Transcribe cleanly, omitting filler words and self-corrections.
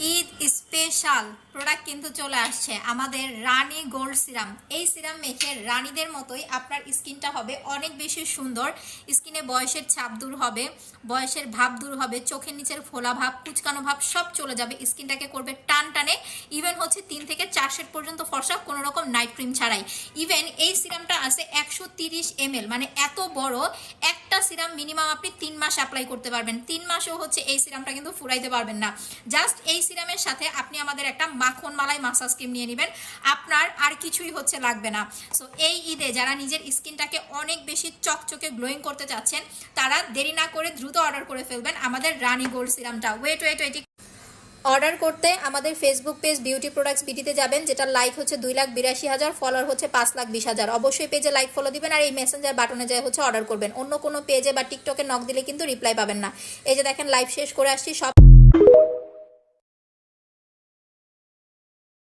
Eid special product কিন্তু চলে আসছে আমাদের রানী গোল্ড সিরাম। এই সিরাম মেখে রানীদের মতোই আপনার স্কিনটা হবে অনেক বেশি সুন্দর। স্কিনে বয়সের ছাপ দূর হবে, বয়সের ভাব দূর হবে, চোখের নিচের ফোলা ভাব, কুচকানো ভাব সব চলে যাবে। স্কিনটাকে করবে টান টানে। ইভেন হচ্ছে 3 থেকে 4 শেড পর্যন্ত ফর্সা, কোনো রকম নাইট ক্রিম ছাড়াই। ইভেন এই সিরামটা আছে 130 ml, মানে এত বড় একটা সিরাম মিনিমাম আপনি 3 মাস অ্যাপ্লাই করতে পারবেন। 3 মাসেও হচ্ছে এই সিরামটা কিন্তু ফুরাইতে পারবেন না। জাস্ট এই সিরামের সাথে আপনি আমাদের একটা মাখন মালাই মাসাজ ক্রিম নিয়ে নেবেন, আপনার আর কিছুই হচ্ছে লাগবে না। সো এই ঈদে যারা নিজের স্কিনটাকে অনেক বেশি চকচকে গ্লোয়িং করতে চাচ্ছেন, তারা দেরি না করে দ্রুত অর্ডার করে ফেলবেন আমাদের রানী গোল্ড সিরামটা। ওয়েট ওয়েট ওয়েট, অর্ডার করতে আমাদের ফেসবুক পেজ বিউটি প্রোডাক্টস বিটিতে যাবেন, যেটা লাইক হচ্ছে 2,82,000, ফলোয়ার হচ্ছে 5,20,000। অবশ্যই পেজে লাইক ফলো দিবেন আর এই মেসেঞ্জার বাটনে যায় হচ্ছে অর্ডার করবেন। অন্য কোনো পেজে বা টিকটকে নক দিলে কিন্তু রিপ্লাই পাবেন না। এই যে দেখেন লাইভ শেষ করে আসছি সব